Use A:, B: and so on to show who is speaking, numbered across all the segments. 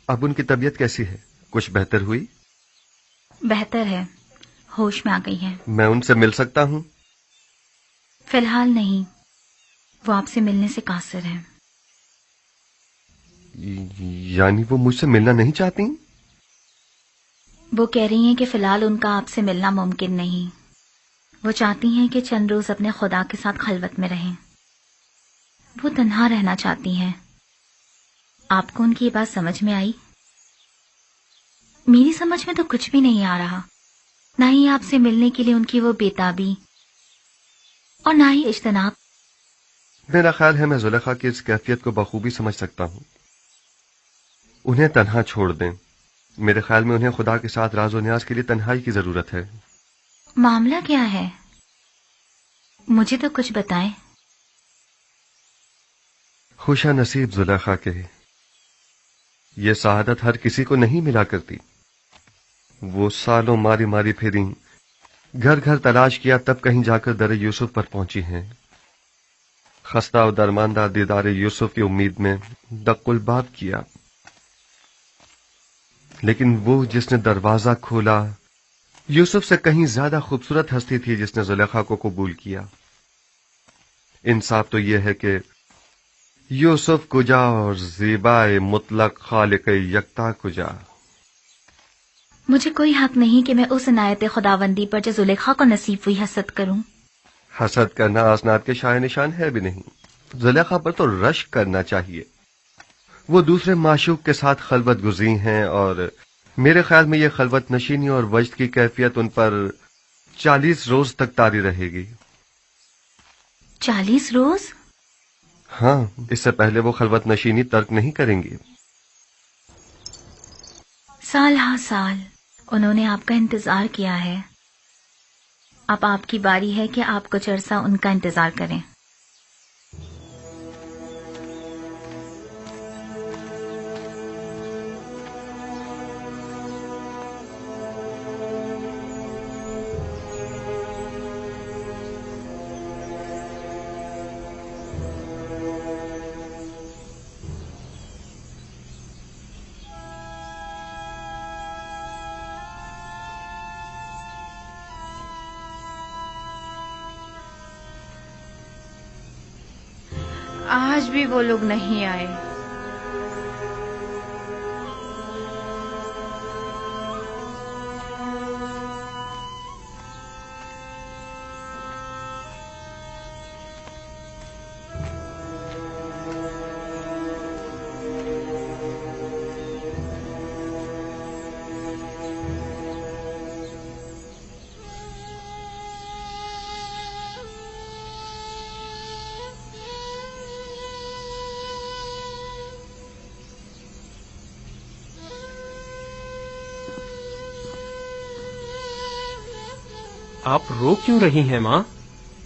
A: اب ان کی طبیعت کیسی ہے؟ کچھ بہتر ہوئی؟
B: بہتر ہے، ہوش میں آ گئی ہے۔
A: میں ان سے مل سکتا ہوں؟
B: فی الحال نہیں، وہ آپ سے ملنے سے قاصر ہے۔
A: یعنی وہ مجھ سے ملنا نہیں چاہتی؟
B: وہ کہہ رہی ہیں کہ فی الحال ان کا آپ سے ملنا ممکن نہیں۔ وہ چاہتی ہیں کہ چند روز اپنے خدا کے ساتھ خلوت میں رہیں۔ وہ تنہا رہنا چاہتی ہیں۔ آپ کو ان کی یہ بات سمجھ میں آئی؟ میری سمجھ میں تو کچھ بھی نہیں آ رہا، نہ ہی آپ سے ملنے کے لیے ان کی وہ بےتابی اور نہ ہی اجتناب۔
A: میرا خیال ہے میں زلیخا کی اس کیفیت کو بخوبی سمجھ سکتا ہوں۔ انہیں تنہا چھوڑ دیں۔ میرے خیال میں انہیں خدا کے ساتھ راز و نیاز کے لیے تنہائی کی ضرورت ہے۔
B: معاملہ کیا ہے؟ مجھے تو کچھ بتائیں۔
A: خوشا نصیب زلیخا کے، یہ سعادت ہر کسی کو نہیں ملا کرتی۔ وہ سالوں ماری ماری پھریں، گھر گھر تلاش کیا، تب کہیں جا کر در یوسف پر پہنچی ہیں۔ خستہ و درماندہ دیدار یوسف کی امید میں دق الباب کیا، لیکن وہ جس نے دروازہ کھولا یوسف سے کہیں زیادہ خوبصورت ہستی تھی جس نے زلیخا کو قبول کیا۔ انصاف تو یہ ہے کہ یوسف کجا اور زیبائے مطلق خالق یکتا کجا۔
B: مجھے کوئی حق نہیں کہ میں اس عنایت خداوندی پر جو زلیخا کو نصیب ہوئی حسد کروں۔
A: حسد کرنا اسناد کے شائع نشان ہے بھی نہیں۔ زلیخا پر تو رشک کرنا چاہیے۔ وہ دوسرے معشوق کے ساتھ خلوت گزین ہیں، اور میرے خیال میں یہ خلوت نشینی اور وجد کی کیفیت ان پر 40 روز تک طاری رہے گی۔
B: 40 روز؟
A: ہاں، اس سے پہلے وہ خلوت نشینی ترک نہیں کریں گی۔
B: سال ہا سال انہوں نے آپ کا انتظار کیا ہے، اب آپ کی باری ہے کہ آپ کچھ عرصہ ان کا انتظار کریں۔
C: آج بھی وہ لوگ نہیں آئے۔
D: آپ رو کیوں رہی ہیں ماں؟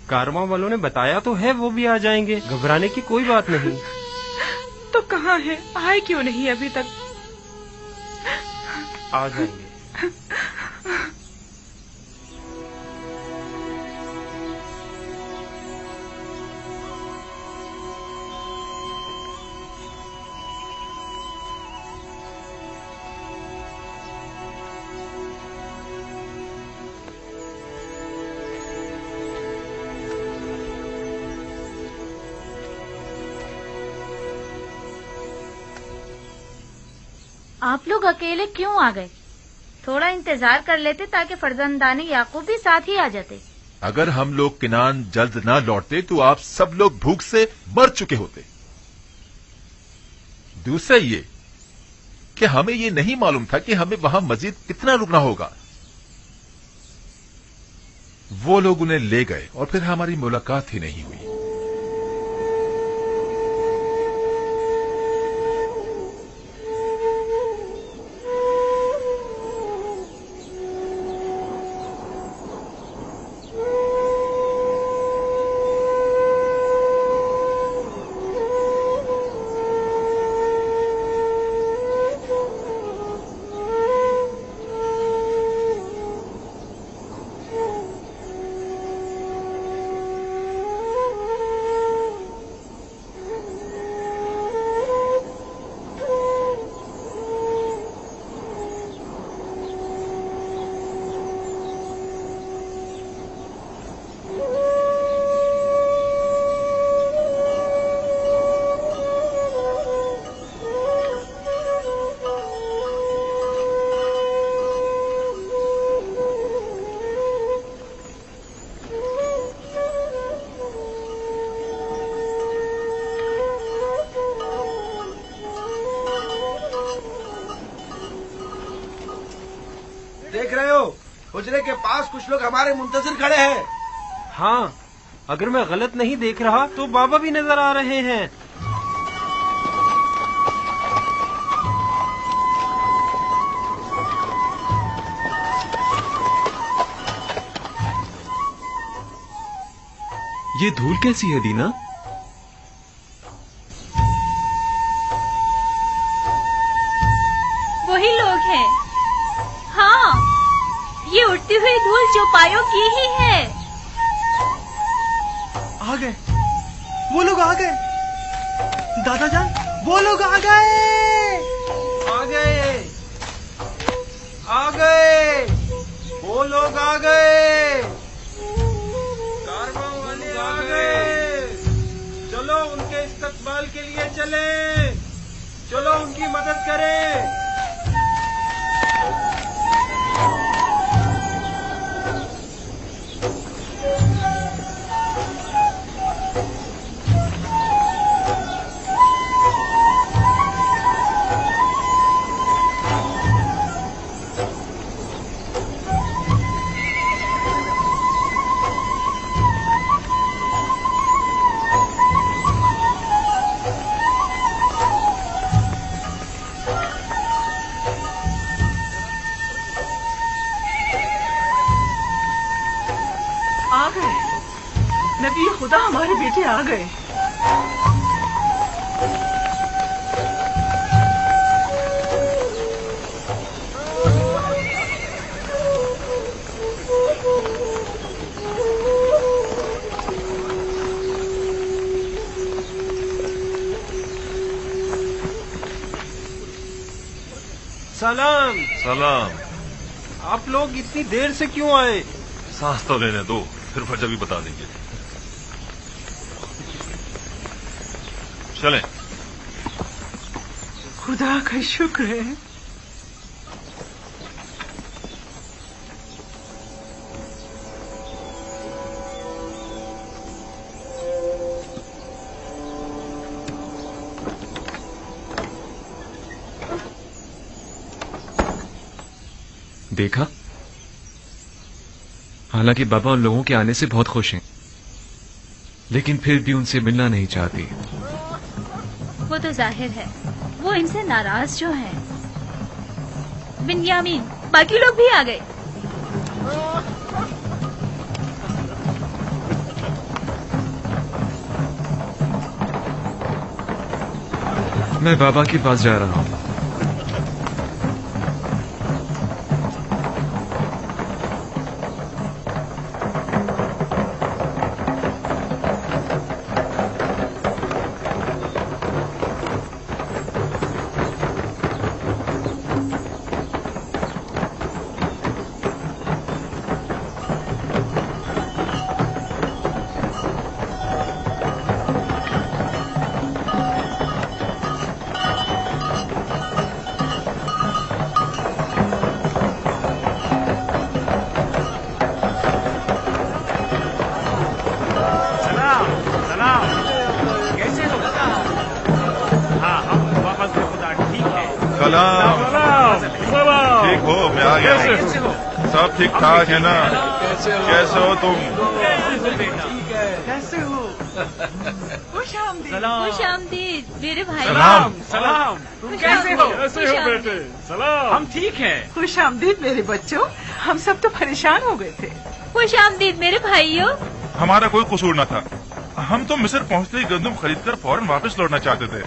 D: کارواں والوں نے بتایا تو ہے وہ بھی آ جائیں گے، گھبرانے کی کوئی بات نہیں۔
C: تو کہاں ہے؟ آئے کیوں نہیں ابھی تک؟
D: آ جائیں گے۔
E: آپ لوگ اکیلے کیوں آ گئے؟ تھوڑا انتظار کر لیتے تاکہ فرزندان یعقوب بھی ساتھ ہی آ جاتے۔
F: اگر ہم لوگ کنعان جلد نہ لوٹتے تو آپ سب لوگ بھوک سے مر چکے ہوتے۔ دوسرا یہ کہ ہمیں یہ نہیں معلوم تھا کہ ہمیں وہاں مزید کتنا رکنا ہوگا۔ وہ لوگ انہیں لے گئے اور پھر ہماری ملاقات ہی نہیں ہوئی۔
G: حجرے کے پاس کچھ لوگ ہمارے منتظر کھڑے ہیں.
D: ہاں، اگر میں غلط نہیں دیکھ رہا تو بابا بھی نظر آ رہے ہیں.
H: یہ دھول کیسی ہے دینا؟
B: وہی لوگ ہیں. ہاں، یہ اڑتی ہوئی دھول چوپایوں کی ہی ہے.
I: آ گئے، وہ لوگ آ گئے. دادا جان، وہ لوگ آ گئے.
D: آ گئے، آ گئے، وہ لوگ آ گئے. کارواں والے آ گئے. چلو ان کے استقبال کے لیے چلیں. چلو ان کی مدد کریں.
C: آ گئے نبی خدا، ہمارے بیٹے آ گئے.
D: سلام.
F: سلام.
D: آپ لوگ اتنی دیر سے کیوں آئے؟
F: سانس تو لینے دو، پھر وجہ بھی بتا دیں گے. چلیں.
C: خدا کا شکر ہے.
H: دیکھا، حالانکہ بابا ان لوگوں کے آنے سے بہت خوش ہیں، لیکن پھر بھی ان سے ملنا نہیں چاہتی.
B: وہ تو ظاہر ہے، وہ ان سے ناراض جو ہیں. بنیامین، باقی لوگ بھی آ گئے.
H: میں بابا کے پاس جا رہا ہوں.
F: ٹھیک ہو؟ میں آ گیا. سب ٹھیک ٹھاک ہے نا؟ کیسے ہو تم؟
C: کیسے ہو؟ خوش آمدید.
B: خوش آمدید میرے بھائی.
F: سلام.
I: سلام.
C: تم کیسے ہو؟
I: کیسے ہو بیٹے؟ سلام. ہم ٹھیک ہیں.
C: خوش آمدید میرے بچوں. ہم سب تو پریشان ہو گئے تھے.
B: خوش آمدید میرے بھائیوں.
F: ہمارا کوئی قصور نہ تھا. ہم تو مصر پہنچتے ہی گندم خرید کر فوراً واپس لوٹنا چاہتے تھے،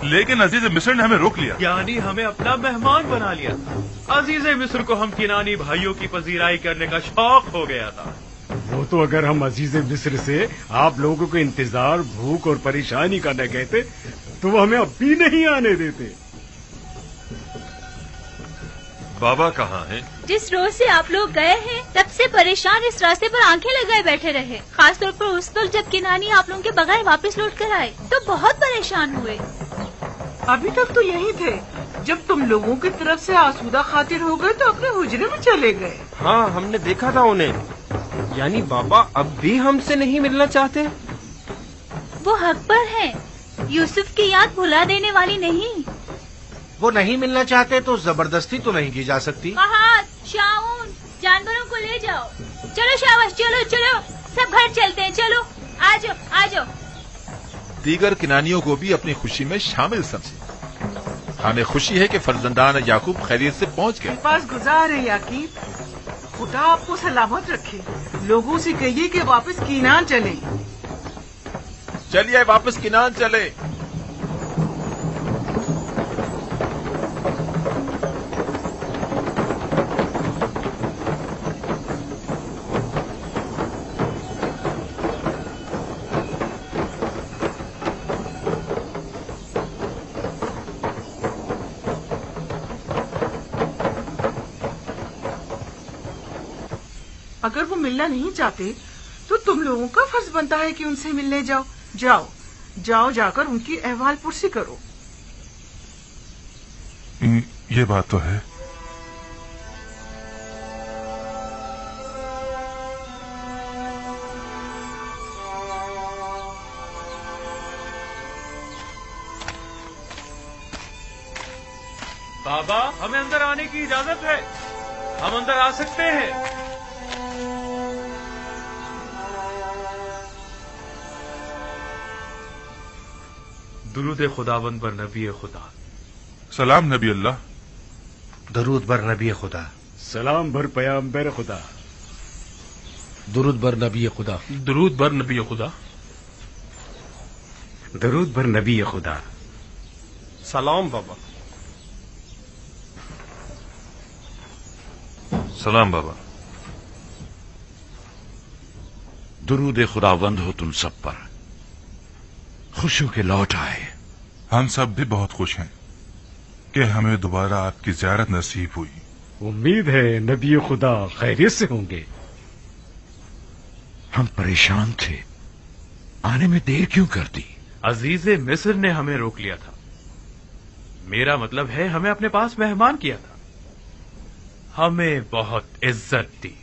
F: لیکن عزیز مصر نے ہمیں روک لیا.
I: یعنی ہمیں اپنا مہمان بنا لیا. عزیز مصر کو ہم کنانی بھائیوں کی پذیرائی کرنے کا شوق ہو گیا تھا.
J: وہ تو اگر ہم عزیز مصر سے آپ لوگوں کو انتظار، بھوک اور پریشانی کا نہ کہتے تو وہ ہمیں اب بھی نہیں آنے دیتے.
F: بابا کہاں ہیں؟
B: جس روز سے آپ لوگ گئے ہیں تب سے پریشان اس راستے پر آنکھیں لگائے بیٹھے رہے. خاص طور پر اس وقت جب کنانی آپ لوگوں کے بغیر واپس لوٹ کر آئے تو بہت پریشان ہوئے.
C: ابھی تک تو یہی تھے. جب تم لوگوں کی طرف سے آسودہ خاطر ہو گئے تو اپنے حجرے میں چلے گئے.
D: ہاں، ہم نے دیکھا تھا انہیں. یعنی بابا اب بھی ہم سے نہیں ملنا چاہتے؟
B: وہ حق پر ہیں. یوسف کی یاد بھلا دینے والی نہیں.
G: وہ نہیں ملنا چاہتے تو زبردستی تو نہیں کی جا سکتی.
B: فہد، شاؤن،
E: जानवरों को ले जाओ। चलो शाबाश, चलो चलो, सब घर चलते हैं, चलो आ जाओ आ जाओ।
K: दीगर किनानियों को भी अपनी खुशी में शामिल समझे। हमें खुशी है कि फर्जंदान याकूब खैरियत से पहुंच गए।
C: पास गुजार है याकीब, खुदा आपको सलामत रखे। लोगों से कहिए कि वापस कीनान चले।
K: चलिए वापस कीनान चले।
C: अगर वो मिलना नहीं चाहते तो तुम लोगों का फर्ज बनता है कि उनसे मिलने जाओ। जाओ जाओ, जाकर उनकी अहवाल पुरसी करो।
F: ये बात तो है।
I: बाबा, हमें अंदर आने की इजाजत है, हम अंदर आ सकते हैं। दुरूद खुदाबंद बर नबी खुदा।
F: सलाम नबी अल्लाह।
G: दरूद बर नबी खुदा।
J: सलाम बर पैगंबर खुदा।
G: दुरूद बर नबी खुदा।
I: दुरूद बर नबी खुदा।
J: दरूद बर नबी खुदा।
D: सलाम बाबा।
F: सलाम बाबा।
L: दुरूद खुदावंद हो तुम सब पर, खुश हो के लौट आए।
F: हम सब भी बहुत खुश हैं कि हमें दोबारा आपकी ज़ियारत नसीब हुई।
J: उम्मीद है नबी खुदा खैरियत से होंगे।
L: हम परेशान थे, आने में देर क्यों कर दी?
I: अजीज मिस्र ने हमें रोक लिया था। मेरा मतलब है हमें अपने पास मेहमान किया था, हमें बहुत इज्जत दी।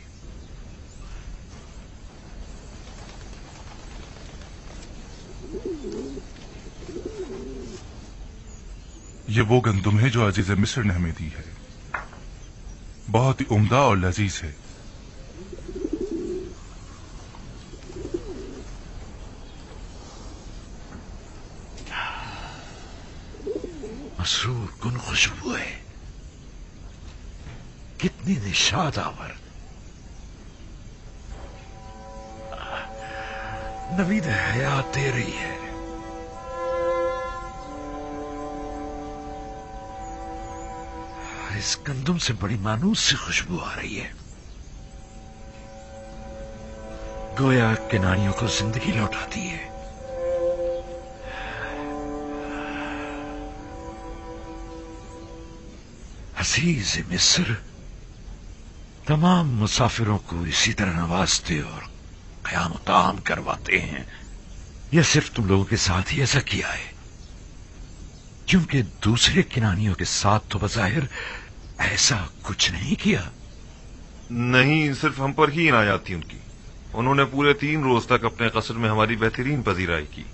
F: ये वो गंदुम है जो अजीज मिस्र ने हमें दी है, बहुत ही उम्दा और लजीज है।
L: मसरूर कुन खुशबू है, कितनी निशाद आवर। नवीद हयात दे रही है। इस गंदुम से बड़ी मानूस सी खुशबू आ रही है, गोया किनारियों को जिंदगी लौटाती है। अजीज मिस्र तमाम मुसाफिरों को इसी तरह नवाजते और क़याम ताम करवाते हैं। यह सिर्फ तुम लोगों के साथ ही ऐसा किया है, क्योंकि दूसरे किनानियों के साथ तो बज़ाहिर ऐसा कुछ नहीं किया।
A: नहीं, सिर्फ हम पर ही इनायत थी उनकी। उन्होंने पूरे 3 रोज तक अपने कसर में हमारी बेहतरीन पजीराई की।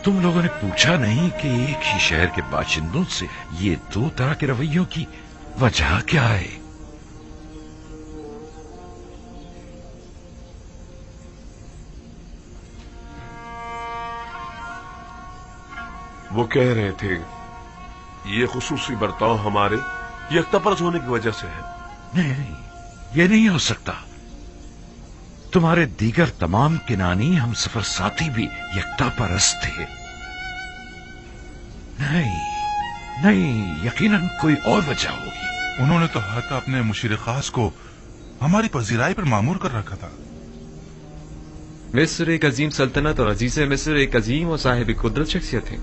L: तुम लोगों ने पूछा नहीं कि एक ही शहर के बाशिंदों से ये 2 तरह के रवैयों की वजह क्या है?
M: वो कह रहे थे ये खुसूसी बर्ताव हमारे यकतापरस्त होने की वजह से है।
L: नहीं, ये नहीं हो सकता। तुम्हारे दीगर तमाम किनानी हम सफर साथी भी यकता परस्त थे। नहीं, यकीनन कोई और वजह होगी।
F: उन्होंने तो हाथ अपने मुशीर खास को हमारी पजीराई पर मामूर कर रखा था।
H: मिस्र एक अजीम सल्तनत और अजीज मिस्र एक अजीम और साहिब कुदरत शख्सियत है।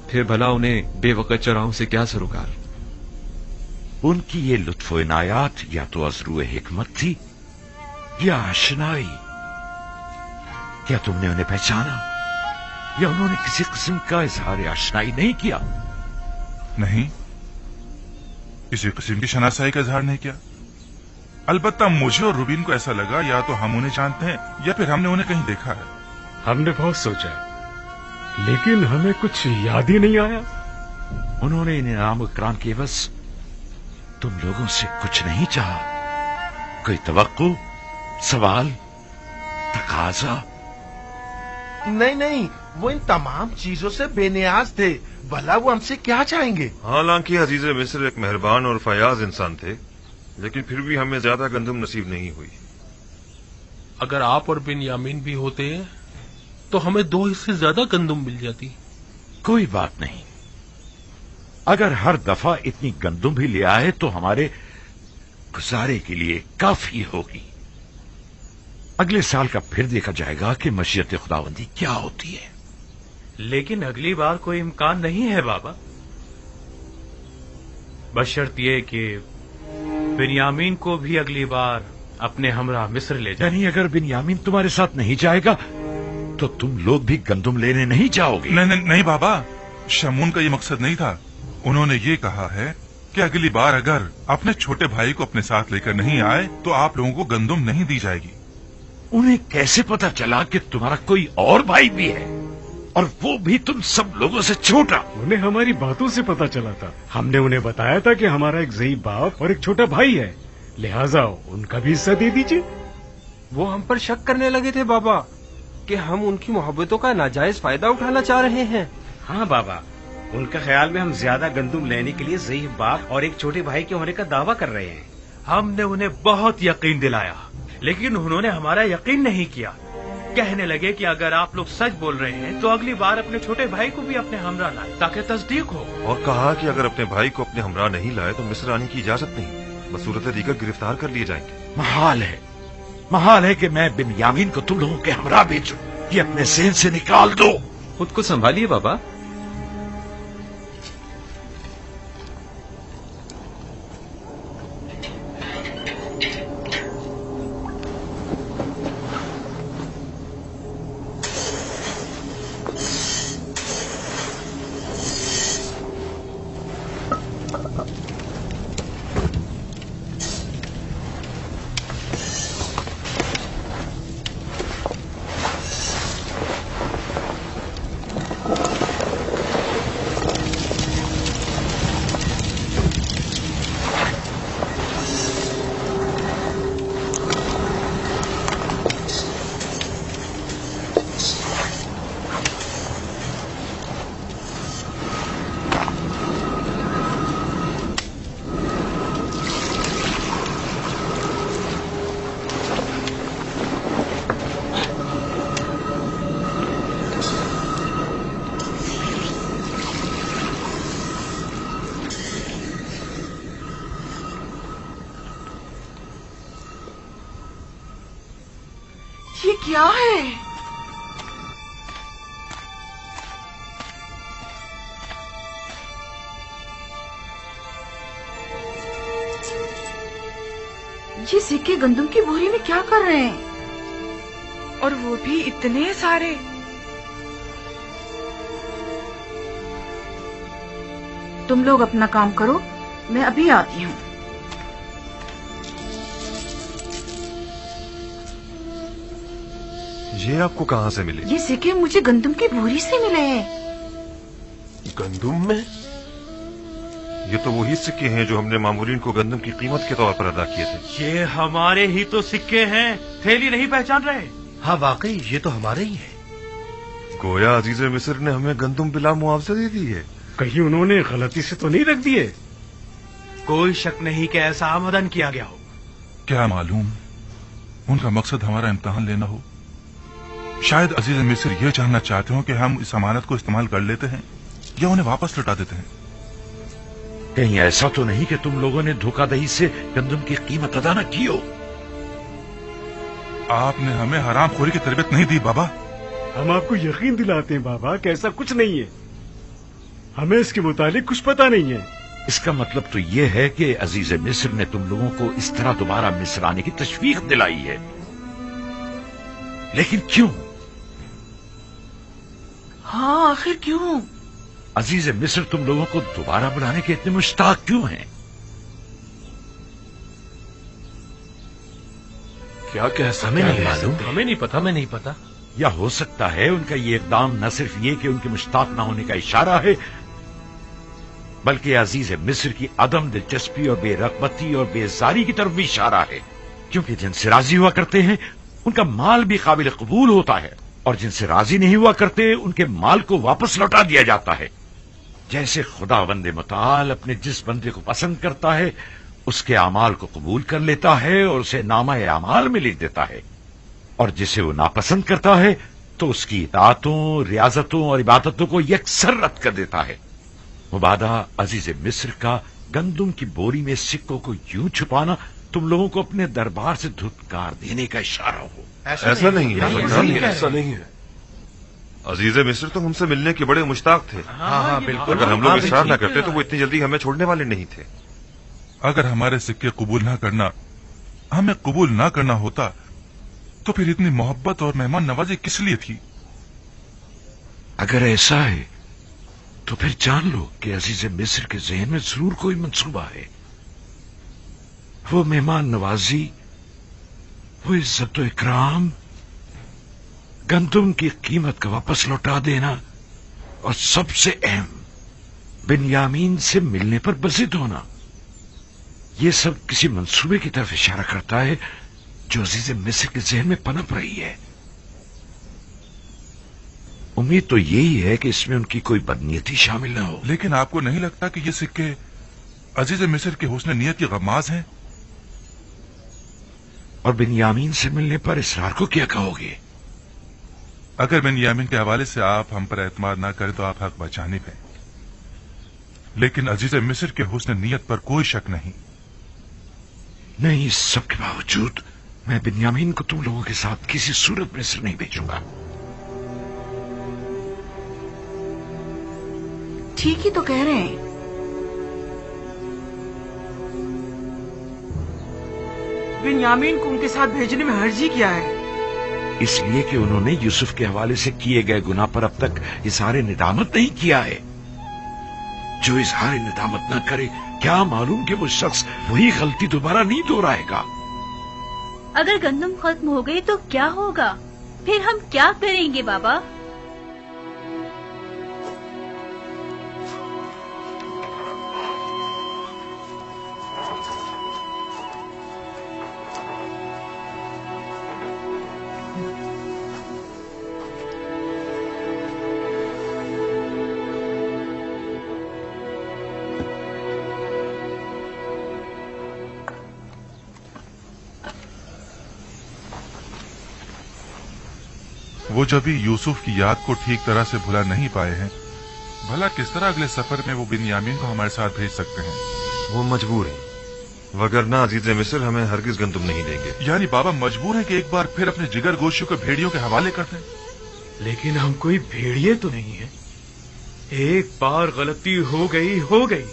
H: फिर भला उन्हें बेवकत चराहों से क्या सरोकार?
L: उनकी ये लुत्फो इनायात या तो अज़रूए हिकमत थी या आशनाई। क्या तुमने उन्हें पहचाना? یا انہوں نے کسی قسم کا اظہار آشنائی نہیں کیا؟
F: نہیں، کسی قسم کی شناسائی کا اظہار نہیں کیا. البتہ مجھے اور روبین کو ایسا لگا یا تو ہم انہیں جانتے ہیں یا پھر ہم نے انہیں کہیں دیکھا ہے.
J: ہم نے بہت سوچا لیکن ہمیں کچھ یاد ہی نہیں آیا.
L: انہوں نے انعام اکرام کے عوض تم لوگوں سے کچھ نہیں چاہا؟ کوئی توقع، سوال، تقاضا؟
N: نہیں، وہ ان تمام چیزوں سے بے نیاز تھے. بھلا وہ ہم سے کیا چاہیں گے؟
O: حالانکہ عزیز مصر ایک مہربان اور فیاض انسان تھے، لیکن پھر بھی ہمیں زیادہ گندم نصیب نہیں ہوئی.
P: اگر آپ اور بنیامین بھی ہوتے تو ہمیں 2 حصے زیادہ گندم مل جاتی.
L: کوئی بات نہیں، اگر ہر دفعہ اتنی گندم بھی لے آئے تو ہمارے گزارے کے لیے کافی ہوگی. اگلے سال کا پھر دیکھا جائے گا کہ مشیت خداوندی کیا ہوتی ہے.
I: لیکن اگلی بار کوئی امکان نہیں ہے بابا، بشرط یہ کہ بنیامین کو بھی اگلی بار اپنے ہمراہ مصر لے جائیں.
L: یعنی اگر بنیامین تمہارے ساتھ نہیں جائے گا تو تم لوگ بھی گندم لینے نہیں جاؤ گے؟
F: نہیں بابا، شمون کا یہ مقصد نہیں تھا. انہوں نے یہ کہا ہے کہ اگلی بار اگر اپنے چھوٹے بھائی کو اپنے ساتھ لے کر نہیں آئے تو آپ لوگوں کو گندم نہیں دی جائے گی.
L: انہیں کیسے پتا چلا کہ تمہارا کوئی اور بھائی بھی ہے، اور وہ بھی تم سب لوگوں سے چھوٹا؟
J: انہیں ہماری باتوں سے پتا چلا تھا. ہم نے انہیں بتایا تھا کہ ہمارا ایک ضعیف باپ اور ایک چھوٹا بھائی ہے، لہٰذا ان کا بھی حصہ دے دیجیے.
D: وہ ہم پر شک کرنے لگے تھے بابا کہ ہم ان کی محبتوں کا ناجائز فائدہ اٹھانا چاہ رہے ہیں.
Q: ہاں بابا، ان کا خیال میں ہم زیادہ گندم لینے کے لیے ضعیف باپ اور ایک چھوٹے بھائی کے ہونے کا دعویٰ کر رہے ہیں.
I: ہم نے انہیں بہت یقین دلایا لیکن انہوں نے ہمارا یقین نہیں کیا. کہنے لگے کہ اگر آپ لوگ سچ بول رہے ہیں تو اگلی بار اپنے چھوٹے بھائی کو بھی اپنے ہمراہ لائیں تاکہ تصدیق ہو.
O: اور کہا کہ اگر اپنے بھائی کو اپنے ہمراہ نہیں لائے تو مصر آنے کی اجازت نہیں، بصورت دیگر گرفتار کر لیے جائیں گے.
L: محال ہے کہ میں بنیامین کو تم لوگوں کے ہمراہ بھیجوں. یہ اپنے ذہن سے نکال دو.
H: خود کو سنبھالیے بابا.
C: یہ کیا ہے؟ یہ سکے گندم کی بوری میں کیا کر رہے ہیں؟ اور وہ بھی اتنے سارے. تم لوگ اپنا کام کرو، میں ابھی آتی ہوں.
O: یہ آپ کو کہاں سے ملے؟
C: یہ سکے مجھے گندم کی بوری سے ملے ہیں.
O: گندم میں؟ یہ تو وہی سکے ہیں جو ہم نے مامورین کو گندم کی قیمت کے طور پر ادا کیے تھے.
I: یہ ہمارے ہی تو سکے ہیں، تھیلی نہیں پہچان رہے؟
N: ہاں واقعی یہ تو ہمارے ہی ہیں.
O: گویا عزیز مصر نے ہمیں گندم بلا معاوضہ دے دی ہے.
J: کہیں انہوں نے غلطی سے تو نہیں رکھ دیے؟
I: کوئی شک نہیں کہ ایسا آمدن کیا گیا ہو.
F: کیا معلوم ان کا مقصد ہمارا امتحان لینا ہو. شاید عزیز مصر یہ جاننا چاہتے ہوں کہ ہم اس امانت کو استعمال کر لیتے ہیں یا انہیں واپس لوٹا دیتے ہیں.
L: کہیں ایسا تو نہیں کہ تم لوگوں نے دھوکہ دہی سے گندم کی قیمت ادا نہ کی ہو؟
F: آپ نے ہمیں حرام خوری کی تربیت نہیں دی بابا.
J: ہم آپ کو یقین دلاتے ہیں بابا کہ ایسا کچھ نہیں ہے. ہمیں اس کے متعلق کچھ پتا نہیں ہے.
L: اس کا مطلب تو یہ ہے کہ عزیز مصر نے تم لوگوں کو اس طرح دوبارہ مصر آنے کی تشویق دلائی ہے. لیکن کیوں؟
C: हाँ, आखिर क्यों?
L: अजीज मिस्र तुम लोगों को दोबारा बुलाने के इतने मुश्ताक क्यों हैं?
M: क्या कह
G: हमें नहीं मालूम।
P: हमें नहीं पता, हमें नहीं पता।
L: या हो सकता है उनका ये इकदाम न सिर्फ ये कि उनके मुश्ताक न होने का इशारा है, बल्कि अजीज मिस्र की अदम दिलचस्पी और बेरगबती और बेजारी की तरफ भी इशारा है, क्योंकि जिनसे राजी हुआ करते हैं उनका माल भी काबिल कबूल होता है, और जिनसे राजी नहीं हुआ करते उनके माल को वापस लौटा दिया जाता है। जैसे खुदावंद मुताल अपने जिस बंदे को पसंद करता है उसके अमाल को कबूल कर लेता है और उसे नामा अमाल में लिख देता है, और जिसे वो नापसंद करता है तो उसकी इताअतों, रियाजतों और इबादतों को यकसर रद्द कर देता है। मुबादा अजीज मिस्र का गंदुम की बोरी में सिक्कों को यूं छुपाना तुम लोगों को अपने दरबार से धुतकार देने का इशारा हो।
O: ऐसा नहीं है, ऐसा नहीं है। अजीज मिस्र तो हमसे मिलने के बड़े मुश्ताक थे।
G: हाँ, बिल्कुल।
O: अगर हम लोग इसरार न करते तो वो इतनी जल्दी हमें छोड़ने वाले नहीं थे।
F: अगर हमारे सिक्के कबूल ना करना, हमें कबूल ना करना होता तो फिर इतनी मोहब्बत और मेहमान नवाजी किस लिए थी?
L: अगर ऐसा है तो फिर जान लो कि अजीज मिस्र के ज़हन में जरूर कोई मंसूबा है। वो मेहमान नवाजी, वो इज्जत इकराम, गंदुम की कीमत का वापस लौटा देना, और सबसे अहम बिन्यामीन से मिलने पर बज़िद होना, ये सब किसी मंसूबे की तरफ इशारा करता है जो अजीज मिस्र के ज़हन में पनप रही है। उम्मीद तो यही है कि इसमें उनकी कोई बदनीयती शामिल न हो।
F: लेकिन आपको नहीं लगता कि ये सिक्के अजीज मिस्र के हुस्न नियत की गमाज हैं?
L: और बिन्यामीन से मिलने पर इसरार को क्या कहोगे?
F: अगर बिन्यामीन के हवाले से आप हम पर एतमाद ना करें तो आप हक बचाने पे, लेकिन अजीज मिस्र के हुस्न नियत पर कोई शक नहीं।
L: नहीं, इस सब के बावजूद मैं बिन्यामीन को तुम लोगों के साथ किसी सूरत में मिस्र नहीं भेजूंगा।
C: ठीक ही तो कह रहे हैं। बिन्यामीन को उनके साथ भेजने में हर्जी क्या है?
L: इसलिए कि उन्होंने यूसुफ के हवाले से किए गए गुनाह पर अब तक इजहार निदामत नहीं किया है। जो इजहार निदामत न करे, क्या मालूम कि वो शख्स वही गलती दोबारा नहीं दोहराएगा।
E: अगर गंदम खत्म हो गई तो क्या होगा? फिर हम क्या करेंगे बाबा?
F: वो जब भी यूसुफ की याद को ठीक तरह से भुला नहीं पाए हैं, भला किस तरह अगले सफर में वो बिन्यामीन को हमारे साथ भेज सकते हैं?
O: वो मजबूर है, वगरना अजीज मिस्र हमें हरगिज गंदुम नहीं देंगे।
F: यानी बाबा मजबूर है कि एक बार फिर अपने जिगर गोशियों को भेड़ियों के हवाले कर दें?
I: लेकिन हम कोई भेड़िए तो नहीं है। एक बार गलती हो गई,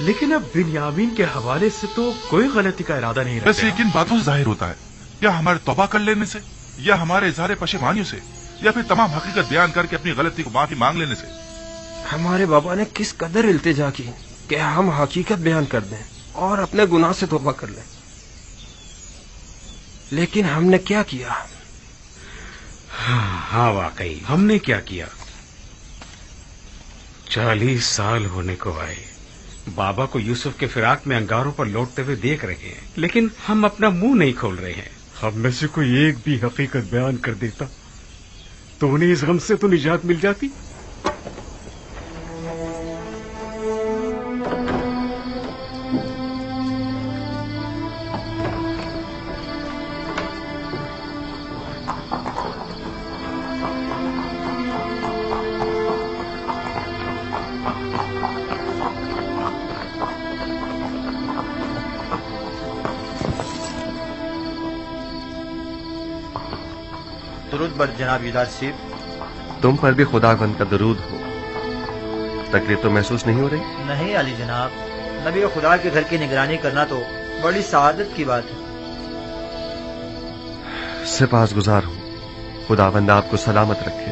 I: लेकिन अब बिन्यामीन के हवाले से तो कोई गलती का इरादा नहीं रखते।
F: वैसे किन बातों से जाहिर होता है? या हमारे तौबा कर लेने से, या हमारे इजहार पशेमानियों से, या फिर तमाम हकीकत बयान करके अपनी गलती को माफी मांग लेने से?
D: हमारे बाबा ने किस कदर इल्तिजा की कि हम हकीकत बयान कर दें और अपने गुनाह से तौबा कर लें, लेकिन हमने क्या किया?
Q: हाँ वाकई हमने क्या किया। 40 साल होने को आए, बाबा को यूसुफ के फिराक में अंगारों पर लौटते हुए देख रहे हैं, लेकिन हम अपना मुंह नहीं खोल रहे हैं।
J: हम में से कोई एक भी हकीकत बयान कर देता तो उन्हें इस गम से तो निजात मिल जाती।
R: दरूद बर जनाब युदार सीब।
A: तुम पर भी खुदावंद का दरूद हो। तकलीफ तो महसूस नहीं हो रही?
R: नहीं अली जनाब, नबी खुदा के घर की निगरानी करना तो बड़ी सआदत की बात है।
A: सिपासगुजार हूं, खुदावंद आपको सलामत रखे।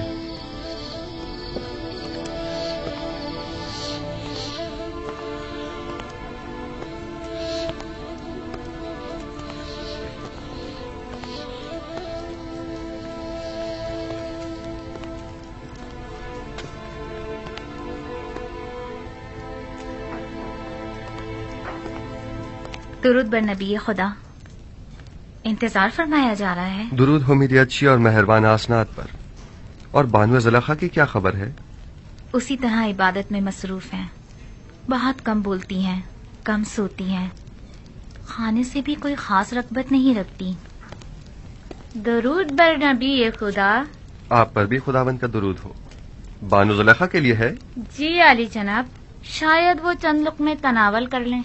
B: दुरूद बर नबी खुदा। इंतजार फरमाया जा रहा है।
A: दुरूद हो मेरी अच्छी और मेहरबान आसनात पर। और बानू ज़ुलेखा की क्या खबर है?
B: उसी तरह इबादत में मसरूफ हैं। बहुत कम बोलती हैं, कम सोती हैं, खाने से भी कोई खास रगबत नहीं रखती।
E: दरूद बर नबी खुदा।
A: आप पर भी खुदावंद का दुरूद हो। बानू ज़ुलेखा के लिए है?
E: जी आली जनाब, शायद वो चंद लुक़मे तनावल कर लें।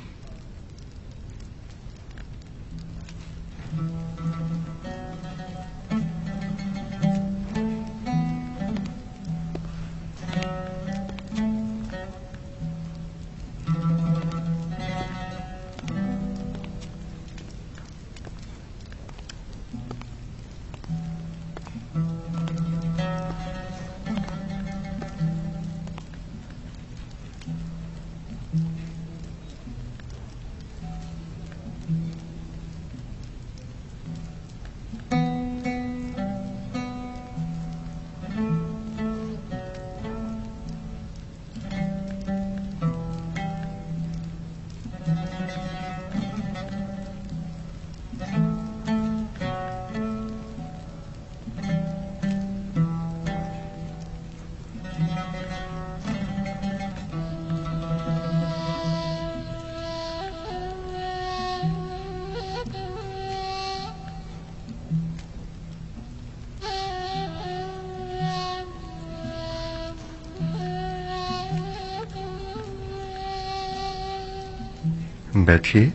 A: बैठिए।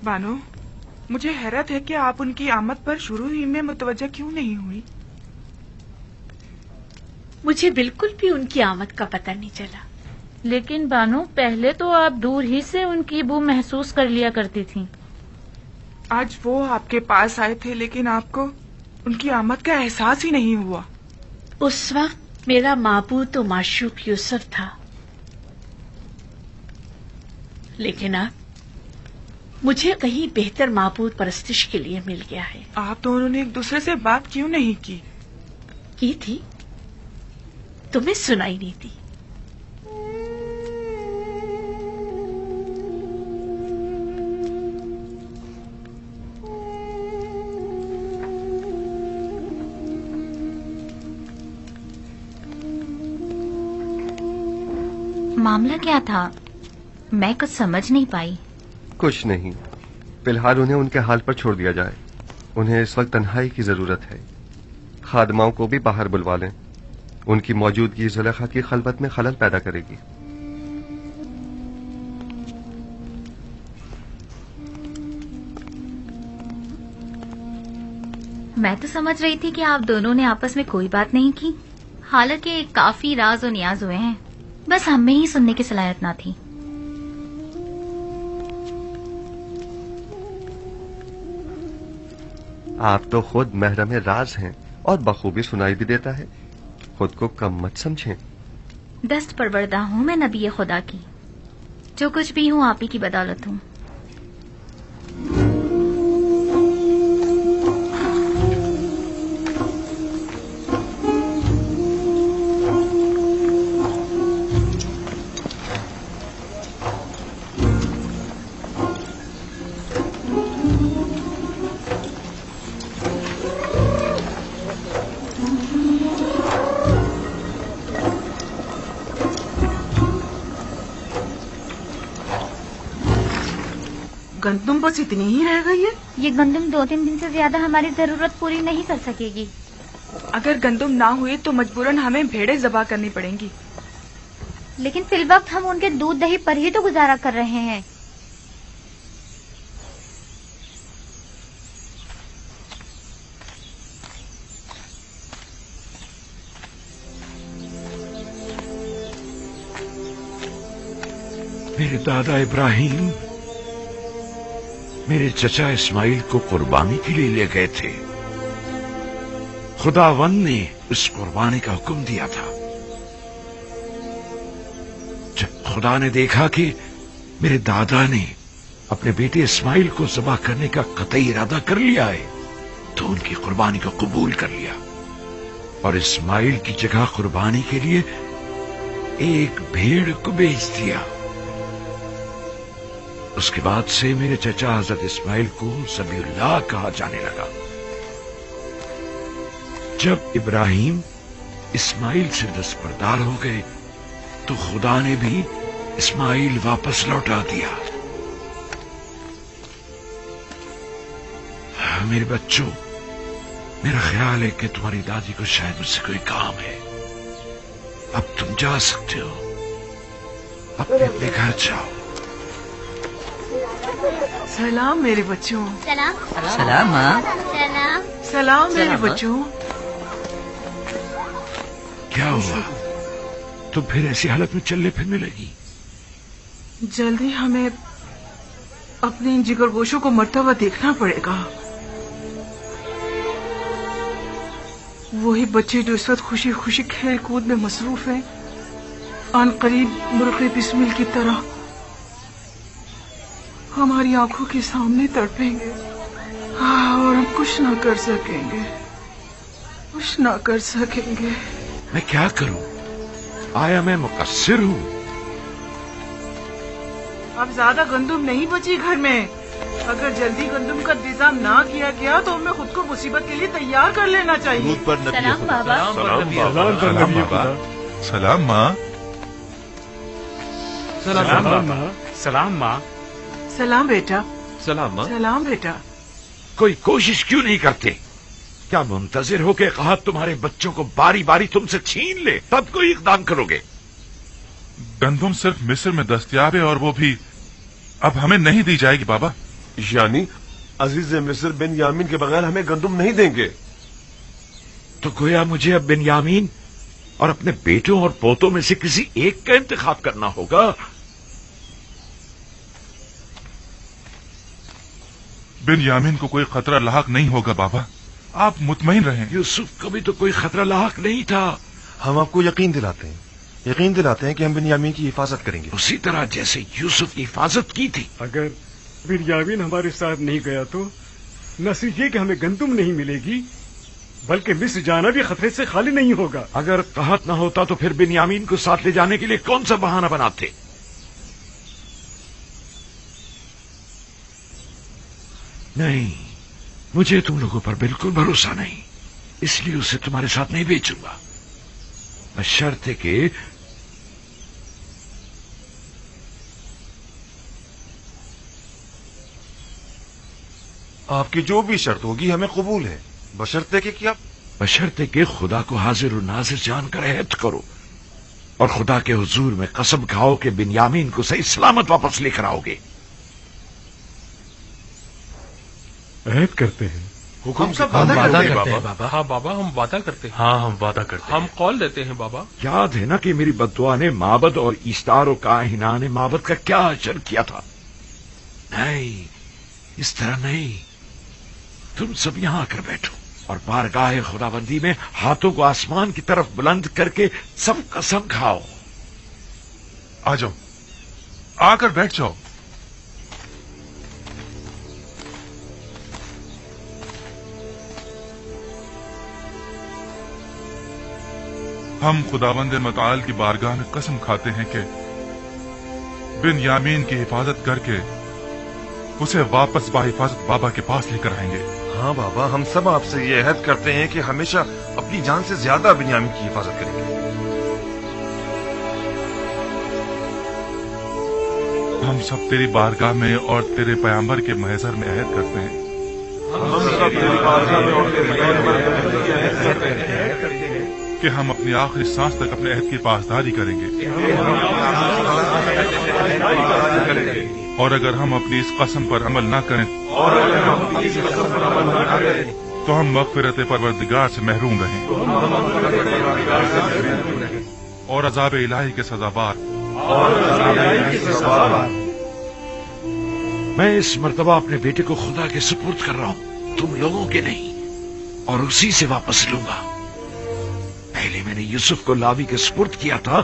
C: बानो, मुझे हैरत है कि आप उनकी आमद पर शुरू ही में मुतवज्जा क्यों नहीं हुई?
S: मुझे बिल्कुल भी उनकी आमद का पता नहीं चला।
E: लेकिन बानो, पहले तो आप दूर ही से उनकी बू महसूस कर लिया करती थीं।
C: आज वो आपके पास आए थे, लेकिन आपको उनकी आमद का एहसास ही नहीं हुआ।
S: उस वक्त मेरा माबूद और माशूक यूसुफ था, लेकिन अब मुझे कहीं बेहतर माबूद परस्तिश के लिए मिल गया है।
C: आप दोनों ने एक दूसरे से बात क्यों नहीं की?
S: की थी, तुम्हें सुनाई नहीं दी।
B: मामला क्या था? मैं कुछ समझ नहीं पाई।
A: कुछ नहीं, फिलहाल उन्हें उनके हाल पर छोड़ दिया जाए। उन्हें इस वक्त तन्हाई की जरूरत है। खादमाओं को भी बाहर बुलवा लें। उनकी मौजूदगी ज़ुलेखा की खलबत में खलल पैदा करेगी।
B: मैं तो समझ रही थी कि आप दोनों ने आपस में कोई बात नहीं की। हालांकि काफी राज और नियाज हुए हैं, बस हमें ही सुनने की सलाहियत ना थी।
A: आप तो खुद महरम राज हैं और बखूबी सुनाई भी देता है। खुद को कम मत समझें।
B: दस्त परवरदा हूँ मैं नबी खुदा की। जो कुछ भी हूँ आप ही की बदौलत हूँ।
C: गंदुम बस इतनी ही रह गई है?
E: ये गंदुम 2-3 दिन से ज्यादा हमारी जरूरत पूरी नहीं कर सकेगी।
T: अगर गंदुम ना हुई तो मजबूरन हमें भेड़ें ज़बा करनी पड़ेंगी।
E: लेकिन फिल वक्त हम उनके दूध दही पर ही तो गुजारा कर रहे हैं।
L: मेरे दादा इब्राहिम मेरे चचा इस्माइल को कुर्बानी के लिए ले गए थे। खुदावंद ने उस कुर्बानी का हुक्म दिया था। जब खुदा ने देखा कि मेरे दादा ने अपने बेटे इस्माइल को ज़बह करने का कतई इरादा कर लिया है, तो उनकी कुर्बानी को कबूल कर लिया और इस्माइल की जगह कुर्बानी के लिए एक भेड़ को भेज दिया। उसके बाद से मेरे चचा हजरत इस्माइल को ज़बीहुल्लाह कहा जाने लगा। जब इब्राहिम इस्माइल से दस्तबरदार हो गए तो खुदा ने भी इस्माइल वापस लौटा दिया। मेरे बच्चों, मेरा ख्याल है कि तुम्हारी दादी को शायद मुझसे कोई काम है। अब तुम जा सकते हो, अपने अपने घर जाओ।
C: सलाम मेरे बच्चों।
E: सलाम।
U: सलाम माँ।
E: सलाम।
C: सलाम मेरे
U: सलाम,
C: बच्चों।
L: क्या हुआ? तुम फिर ऐसी हालत में चलने फिरने लगी?
C: जल्दी हमें अपने इन जिगरगोशों को मरता हुआ देखना पड़ेगा। वही बच्चे जो इस वक्त खुशी खुशी खेल कूद में मसरूफ हैं, आन करीब मुर्गे बिस्मिल की तरह हमारी आंखों के सामने तड़पेंगे। और हम कुछ ना कर सकेंगे, कुछ ना कर सकेंगे।
L: मैं क्या करूं? आया मैं मुकस्सिर हूं?
C: अब ज्यादा गंदुम नहीं बची घर में। अगर जल्दी गंदुम का इंतजाम ना किया गया तो हमें खुद को मुसीबत के लिए तैयार कर लेना चाहिए।
E: सलाम बाबा।
F: सलाम बाबा। सलाम माँ।
Q: सलाम माँ। सलाम माँ।
C: सलाम बेटा।
H: सलाम माँ।
C: सलाम बेटा।
L: कोई कोशिश क्यों नहीं करते? क्या मुंतजिर हो के कहा तुम्हारे बच्चों को बारी बारी तुमसे छीन ले तब कोई इकदाम करोगे?
F: गंदुम सिर्फ मिस्र में दस्तयाब है और वो भी अब हमें नहीं दी जाएगी बाबा।
O: यानी अजीज मिस्र बिन्यामीन के बगैर हमें गंदुम नहीं देंगे?
L: तो गोया मुझे अब बिन्यामीन और अपने बेटों और पोतों में से किसी एक का इंतखाब करना होगा।
F: बिन्यामीन को कोई खतरा लाहक नहीं होगा बाबा, आप मुतमईन रहें।
L: यूसुफ को भी तो कोई खतरा लाहक नहीं था।
O: हम आपको यकीन दिलाते हैं कि हम बिन्यामीन की हिफाजत करेंगे,
L: उसी तरह जैसे यूसुफ की हिफाजत की थी।
J: अगर बिन्यामीन हमारे साथ नहीं गया तो न सिर्फ ये कि हमें गंदुम नहीं मिलेगी, बल्कि मिस्र जाना भी खतरे से खाली नहीं होगा।
L: अगर कहत न होता तो फिर बिन्यामीन को साथ ले जाने के लिए कौन सा बहाना बनाते? नहीं, मुझे तुम लोगों पर बिल्कुल भरोसा नहीं, इसलिए उसे तुम्हारे साथ नहीं भेजूंगा, बशर्ते कि
O: आपकी जो भी शर्त होगी हमें कबूल है, बशर्ते कि क्या?
L: बशर्ते कि खुदा को हाजिर और नाजिर जानकर अहद करो और खुदा के हुजूर में कसम खाओ कि बिन्यामीन को सही सलामत वापस लेकर आओगे।
J: अहद करते हैं।
O: हुक्म से
U: हम वादा
O: करते
U: करते हैं बाबा।
P: हाँ बाबा, हम वादा करते हैं।
U: हाँ हम वादा करते हैं।
P: हम कॉल लेते हैं बाबा।
L: याद है ना कि मेरी बद्दुआ ने माबद और ईस्तार और काहिना ने माबद का क्या अजर किया था? नहीं, इस तरह नहीं। तुम सब यहां आकर बैठो और बारगाह खुदाबंदी में हाथों को आसमान की तरफ बुलंद करके सब कसम खाओ।
F: आ जाओ, आकर बैठ जाओ। हम खुदावंद मताल की बारगाह में कसम खाते हैं कि बिन्यामीन की हिफाजत करके उसे वापस बाहिफाजत बाबा के पास लेकर आएंगे।
O: हाँ बाबा, हम सब आपसे ये अहद करते हैं कि हमेशा अपनी जान से ज्यादा बिन्यामीन की हिफाजत करेंगे।
F: हम सब तेरी बारगाह में और तेरे पैगंबर के महज़र में अहद करते हैं कि हम अपनी आखिरी सांस तक अपने अहद की पासदारी करेंगे और अगर हम अपनी इस कसम पर अमल न करें तो हम मग़फ़िरत परवरदिगार से महरूम रहें और अज़ाब इलाही के सज़ाबार।
L: मैं इस मर्तबा अपने बेटे को खुदा के सुपुर्द कर रहा हूँ, तुम लोगों के नहीं, और उसी से वापस लूंगा। पहले मैंने यूसुफ को लावी के सुपुर्द किया था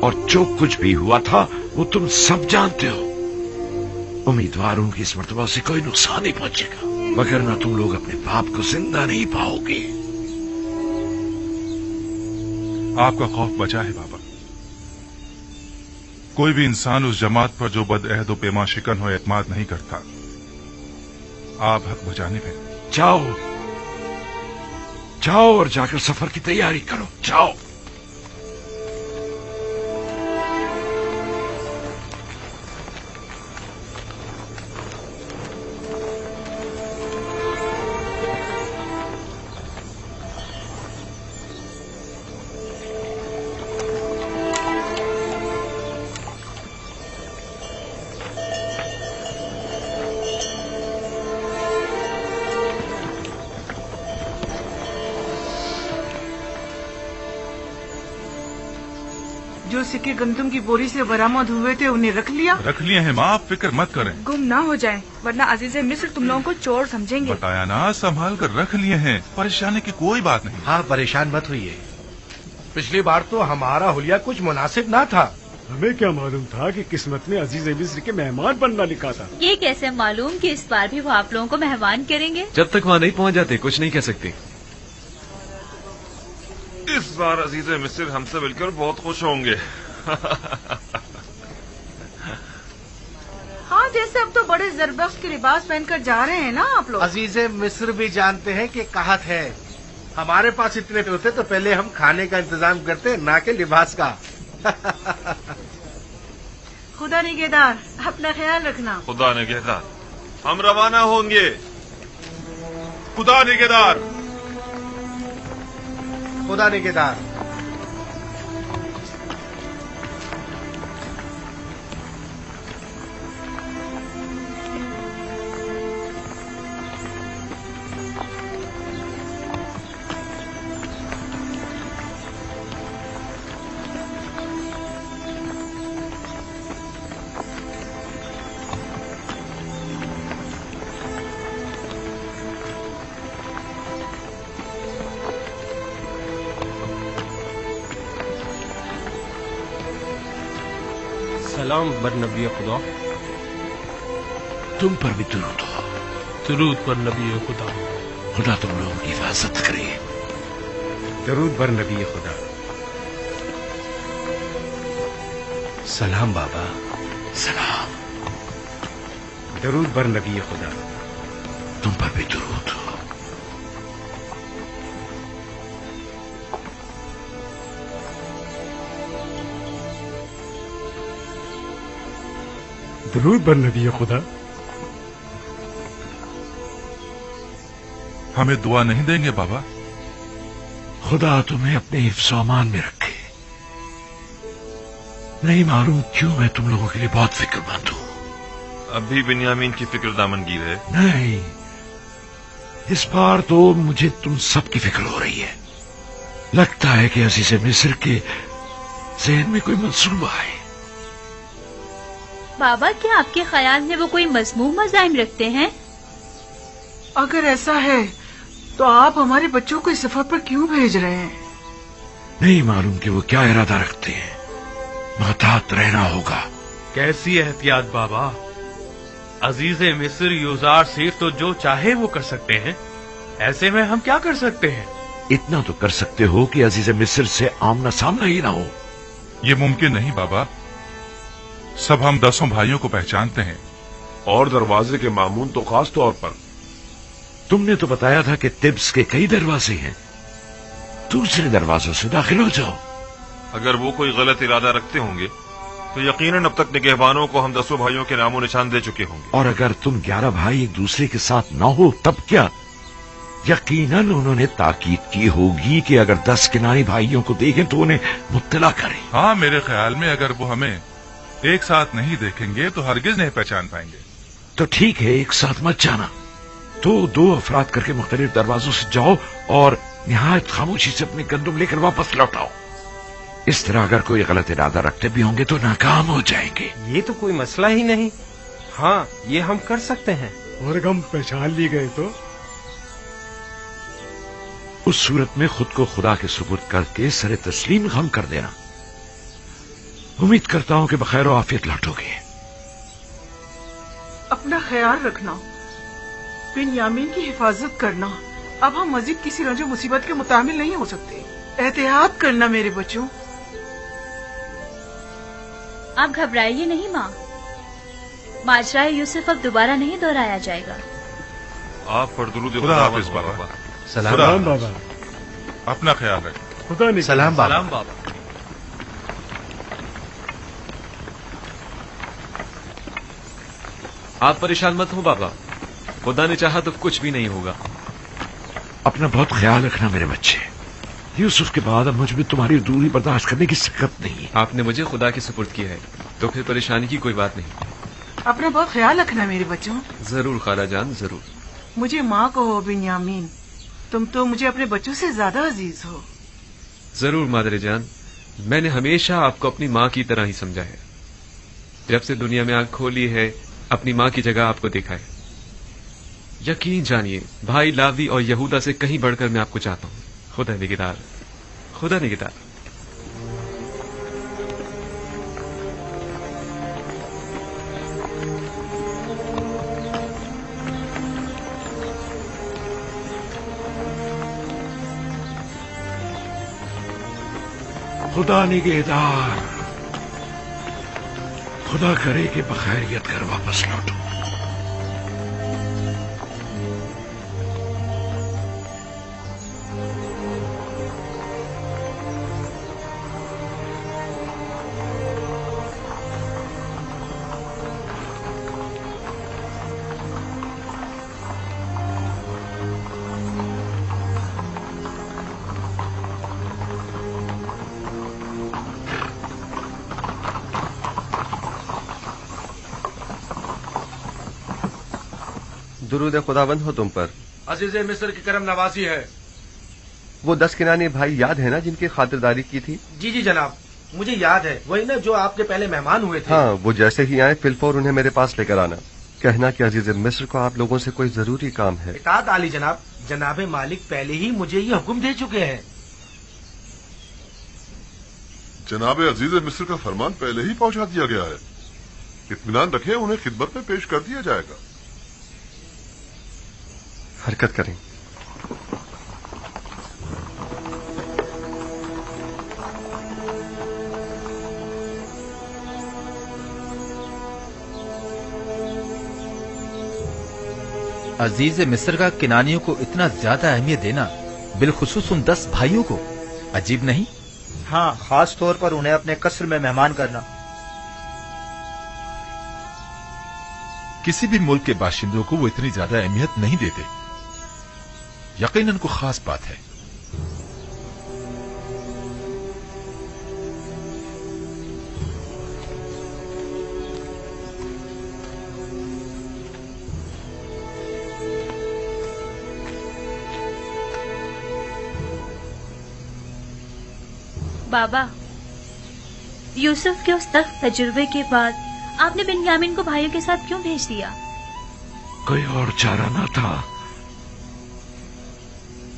L: और जो कुछ भी हुआ था वो तुम सब जानते हो। उम्मीदवार हूं कि इस मर्तबा से कोई नुकसान नहीं पहुंचेगा, वगरना तुम लोग अपने बाप को जिंदा नहीं पाओगे।
F: आपका खौफ बचा है बाबा। कोई भी इंसान उस जमात पर जो बदअहद व पेमा शिकन हो एतमाद नहीं करता। आप हक बजाने में
L: जाओ जाओ और जाकर सफर की तैयारी करो, जाओ।
C: जो सिक्के गंदम की बोरी से बरामद हुए थे उन्हें रख लिया?
F: रख लिए हैं माँ, आप फिक्र मत करें।
T: गुम ना हो जाए, वरना अजीज़े मिस्र तुम लोगों को चोर समझेंगे।
F: बताया ना, संभाल कर रख लिए हैं, परेशानी की कोई बात नहीं।
N: हाँ, परेशान मत होइए। पिछली बार तो हमारा हुलिया कुछ मुनासिब ना था।
J: हमें क्या मालूम था कि किस्मत में अजीज़े मिस्र के मेहमान बनना लिखा था।
E: ये कैसे मालूम कि इस बार भी वो आप लोगों को मेहमान करेंगे?
H: जब तक वहाँ नहीं पहुँच जाते कुछ नहीं कह सकते।
O: इस बार अजीज़े मिस्र हमसे मिलकर बहुत खुश होंगे।
C: हाँ, जैसे अब तो बड़े जरबख्श के लिबास पहनकर जा रहे हैं ना आप लोग।
N: अजीज़े मिस्र भी जानते हैं कि कहत है। हमारे पास इतने होते तो पहले हम खाने का इंतजाम करते, ना कि लिबास का।
C: खुदा निगहदार, अपना ख्याल रखना।
O: खुदा निगहदार, हम रवाना होंगे। खुदा निगहदार,
N: खुदा निगहदार।
P: सलाम बर नबी खुदा।
L: तुम पर भी दुरूद हो।
P: दुरूद पर नबी खुदा।
L: खुदा तुम लोगों की हिफाजत करे।
Q: दरूद बर नबी खुदा।
G: सलाम बाबा।
L: सलाम।
Q: दरूद बर नबी खुदा।
L: तुम पर भी दुरूद हो।
J: दरूद बर नबी खुदा।
F: हमें दुआ नहीं देंगे बाबा?
L: खुदा तुम्हें अपने हिफ्ज़ अमान में रखे। नहीं मालूम क्यों मैं तुम लोगों के लिए बहुत फिक्रमंद हूं।
O: अभी बिन्यामीन की फिक्र दामनगीर है?
L: नहीं, इस बार तो मुझे तुम सब की फिक्र हो रही है। लगता है कि अजीज़े मिस्र के ज़हन में कोई मंसूबा है।
E: बाबा, क्या आपके ख्याल में वो कोई मज़मूम मज़ाहिम रखते हैं?
C: अगर ऐसा है तो आप हमारे बच्चों को इस सफर पर क्यों भेज रहे हैं?
L: नहीं मालूम कि वो क्या इरादा रखते हैं। महतात रहना होगा।
I: कैसी एहतियात बाबा। अजीज़े मिस्र यूजार सिर्फ तो जो चाहे वो कर सकते हैं। ऐसे में हम क्या कर सकते हैं?
L: इतना तो कर सकते हो कि अजीज़े मिस्र से आमना सामना ही ना हो।
F: ये मुमकिन नहीं बाबा। सब हम 10 भाइयों को पहचानते हैं।
M: और दरवाजे के मामून तो खास तौर पर।
L: तुमने तो बताया था कि तिब्स के कई दरवाजे हैं। दूसरे दरवाजों से दाखिल हो जाओ।
O: अगर वो कोई गलत इरादा रखते होंगे تو یقیناً اب تک نگہبانوں کو ہم 10 بھائیوں کے نام و نشان دے چکے ہوں گے.
L: اور اگر تم 11 بھائی ایک دوسرے کے ساتھ نہ ہو تب کیا؟ یقیناً انہوں نے تاکید کی ہوگی کہ اگر 10 کنانی بھائیوں کو دیکھیں تو انہیں مطلع کریں.
F: ہاں، میرے خیال میں اگر وہ ہمیں ایک ساتھ نہیں دیکھیں گے تو ہرگز نہیں پہچان پائیں گے.
L: تو ٹھیک ہے، ایک ساتھ مت جانا. تو 2 افراد کر کے مختلف دروازوں سے جاؤ اور نہایت خاموشی سے اپنے گندم لے کر واپس لوٹاؤ. اس طرح اگر کوئی غلط ارادہ رکھتے بھی ہوں گے تو ناکام ہو جائیں گے.
D: یہ تو کوئی مسئلہ ہی نہیں. ہاں، یہ ہم کر سکتے ہیں.
J: اور اگر ہم پہچان لی گئے تو
L: اس صورت میں خود کو خدا کے سپرد کر کے سر تسلیم غم کر دینا. امید کرتا ہوں کہ بخیر و عافیت لوٹو گے.
C: اپنا خیال رکھنا، بن یامین کی حفاظت کرنا. اب ہم مزید کسی رنج و مصیبت کے متحمل نہیں ہو سکتے. احتیاط کرنا میرے بچوں.
E: آپ گھبرائیے نہیں ماں، ماجرائے یوسف اب دوبارہ نہیں دہرایا جائے گا.
O: آپ پر درود
F: خدا حافظ بابا.
J: سلام بابا.
F: اپنا خیال رکھ.
J: خدا نے
D: سلام بابا.
I: سلام بابا.
H: آپ پریشان مت ہو بابا، خدا نے چاہا تو کچھ بھی نہیں ہوگا.
L: اپنا بہت خیال رکھنا میرے بچے. یوسف کے بعد اب مجھ میں تمہاری دوری برداشت کرنے کی سکت نہیں.
H: آپ نے مجھے خدا کے سپرد کیا ہے تو پھر پریشانی کی کوئی بات نہیں.
C: اپنا بہت خیال رکھنا میرے بچوں.
H: ضرور خالہ جان، ضرور.
C: مجھے ماں کہو بن یامین، تم تو مجھے اپنے بچوں سے زیادہ عزیز ہو.
H: ضرور مادر جان، میں نے ہمیشہ آپ کو اپنی ماں کی طرح ہی سمجھا ہے. جب سے دنیا میں آنکھ کھولی ہے اپنی ماں کی جگہ آپ کو دیکھا ہے. یقین جانیے بھائی لاوی اور یہودا سے کہیں بڑھ کر میں آپ کو چاہتا ہوں. خدا نگہدار، خدا نگہدار.
L: خدا نگہدار. خدا کرے کہ بخیریت کر واپس لوٹو.
A: درود خداوند ہو تم پر.
N: عزیز مصر کی کرم نوازی ہے.
A: وہ 10 کنانی بھائی یاد ہے نا جن کی خاطرداری کی تھی؟
N: جی جی جناب، مجھے یاد ہے. وہی نا جو آپ کے پہلے مہمان ہوئے تھے.
A: ہاں، وہ جیسے ہی آئے فلفور انہیں میرے پاس لے کر آنا. کہنا کہ عزیز مصر کو آپ لوگوں سے کوئی ضروری کام ہے.
N: اطاعت عالی جناب. جناب مالک پہلے ہی مجھے یہ حکم دے چکے ہیں.
M: جناب عزیز مصر کا فرمان پہلے ہی پہنچا دیا گیا ہے. اطمینان رکھیں، انہیں خدمت میں پیش کر دیا جائے گا.
A: حرکت کریں.
R: عزیز مصر کا کنانیوں کو اتنا زیادہ اہمیت دینا، بالخصوص ان 10 بھائیوں کو، عجیب نہیں؟ ہاں، خاص طور پر انہیں اپنے قصر میں مہمان کرنا.
F: کسی بھی ملک کے باشندوں کو وہ اتنی زیادہ اہمیت نہیں دیتے. یقیناً کو خاص بات ہے.
E: بابا، یوسف کے اس سخت تجربے کے بعد آپ نے بنیامین کو بھائیوں کے ساتھ کیوں بھیج دیا؟
L: کوئی اور چارہ نہ تھا.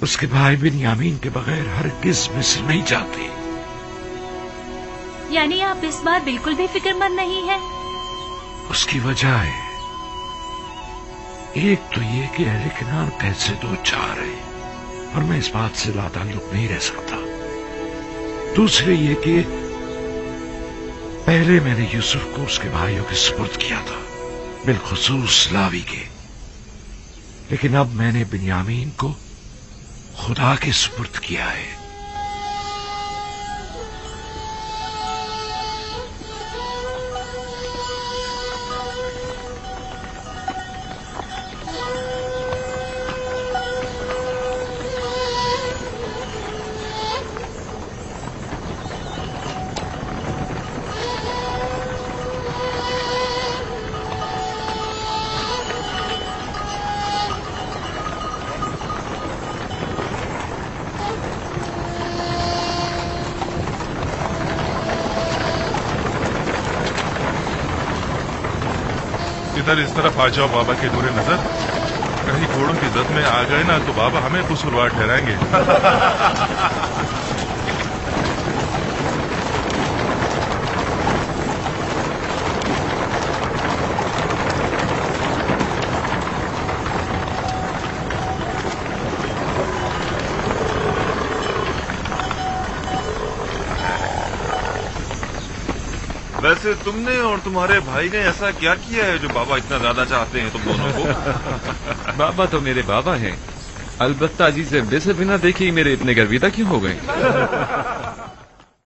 L: اس کے بھائی بنیامین کے بغیر ہرگز مصر نہیں جاتے.
E: یعنی آپ اس بار بالکل بھی فکر مند نہیں ہیں؟
L: اس کی وجہ ہے، ایک تو یہ کہ اہل کنعان پیسے دو چار ہے اور میں اس بات سے لا تعلق نہیں رہ سکتا. دوسرے یہ کہ پہلے میں نے یوسف کو اس کے بھائیوں کے سپرد کیا تھا، بالخصوص لاوی کے. لیکن اب میں نے بنیامین کو خدا کے سپرد کیا ہے.
F: इधर इस तरफ आ जाओ बाबा के बुरे नजर। कहीं घोड़ों की जद में आ गए ना तो बाबा हमें कसूरवार ठहराएंगे।
O: वैसे तुमने और तुम्हारे भाई ने ऐसा क्या किया है जो बाबा इतना ज्यादा चाहते हैं तुम दोनों को?
H: बाबा तो मेरे बाबा हैं, अलबत्ता अजीज मिस्र बिना देखे ही मेरे इतने गर्विदा क्यों हो गए?